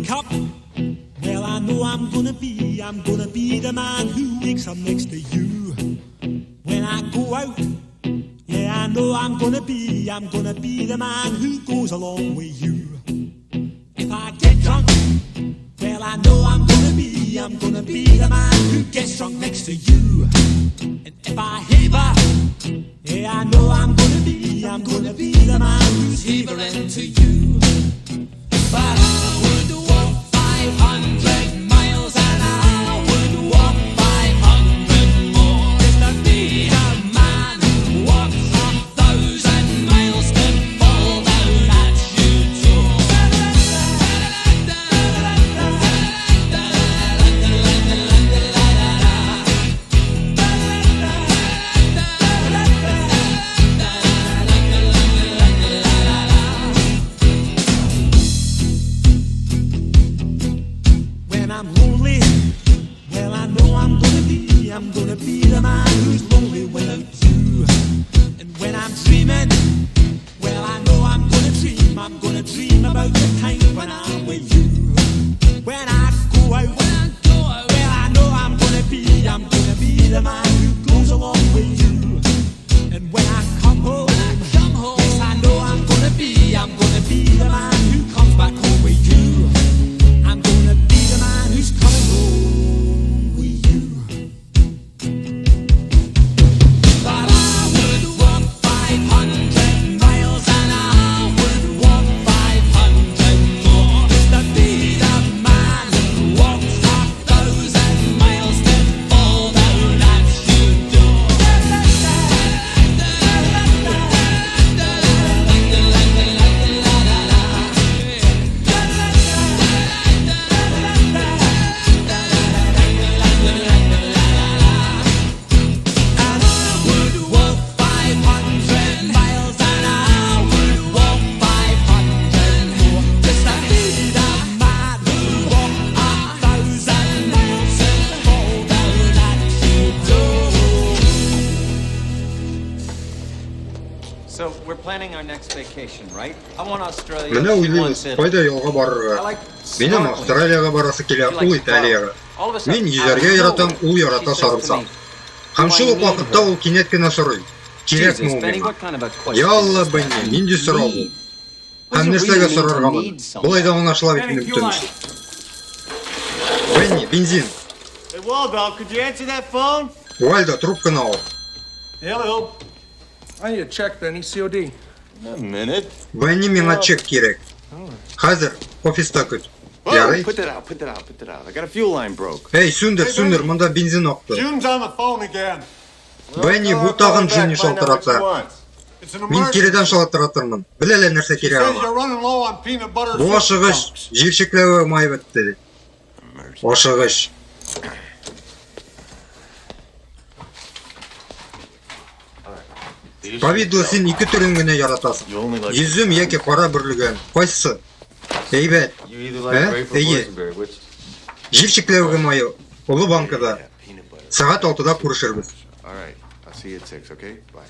cup. Well, I know I'm gonna be the man who wakes up next to you. When I go out, yeah, I know I'm gonna be the man who goes along with you. If I get drunk, well, I know I'm gonna be the man who gets drunk next to you. And if I heaver, yeah, I know I'm gonna be the man who's heavering to you. But I would walk 500 miles and I would walk 500 more just to be the man who walks 1,000 miles to fall down at you door. When I'm lonely, well, I know I'm gonna be the man who's lonely without you. And when I'm dreaming, well, I know I'm gonna dream about the time when I'm with you. When I go out, well, I know I'm gonna be the man who goes along with you. And when I come home, yes, I know I'm gonna be the man who comes back home with you. I'm gonna be the man who's coming home with you. But I would walk 500 miles and I would walk 500 more just to be the man who walks 1,000 miles to fall down at your door. And I would walk 500 miles and I would walk 500 more just to be the man who walked 1,000 miles and fall down at your door. So we're planning our next vacation, right? I want Australia. Менә She уйлыйбыз, wants Italy. кайда ялга I барырга. like Минем snorkeling. Австралияга барасы килә, ул Италияга. All of a sudden, Мин out йөзәргә of яратам, nowhere, ул she ярата says to сарымсак. me, Һәм шул ук "Do I need вакытта her?" ул кинәт кенә сорый. Jesus, Кирәкме ул Benny, миңа? what kind of a question Я is ал.Бенни, that? нинди сорау бу? Need. Һәм What does it нәрсәгә really mean to сораргамын? need someone? Болай да аңлашыла бит минем төнеш. Бенни, бензин. Hey, Waldo, could you answer that phone? Уайльдо, трубканы ал. Hello. I need a check, Benny. COD. A minute. Бенни, миңа чек кирәк. Хәзер офиста көт. Ярый. Put that out. I got a fuel line broke. Эй, сүндер, монда бензин акты. June's on the phone again. Бенни, бу тагын Джунни шалтырата. Мин киредән шалтыратырмын. Беләләр нәрсә кирәк Says аңа. you're running low on peanut butter. Бу.Ашыгыч, җилчекләве.Эиеме. Ашыгыч. Павидла, син ике төрен генә яратасың. Өзөм яки кара борлегэн.Кайсысы.Эибэт.эие. Җилчекләве майы. Улы банкада. Сәгать 6-да күрешербез. All right. I'll see you at 6, okay? Bye.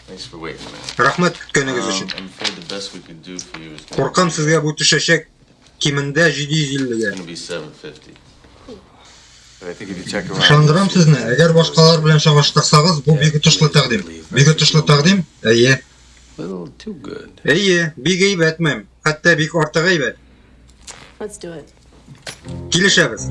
Thanks for waiting, man. Рәхмәт көткәнегез өчен. I'm afraid the best we can do for you is Куркам сезгә бу төшәчәк кимендә 750-гә. going to be $750. But I think if you check around. Ышандырам сезне, әгәр башкалар белән чагыштырсагыз, бу бик отышлы тәкъдим. Бик отышлы тәкъдим? Әйе. Little too good. Әйе, бик әйбәтмен. Хәтта бик артык әйбәт. Let's do it. Килешәбез.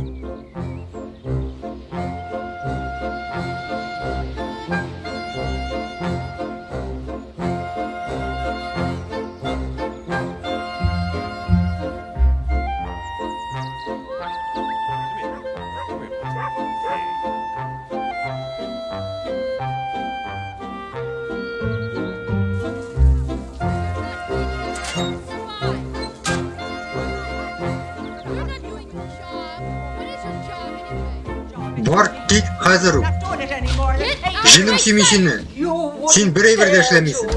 Бар, кит хәзер үк. Җиңем сине. Син бер әйбер дә эшләмисең.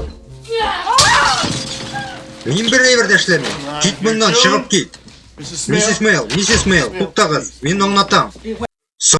Мин бер әйбер дә эшләмим. Кит моннан, чыгып кит. Миссис Мэйл, Туктагыз, мин аңлатам.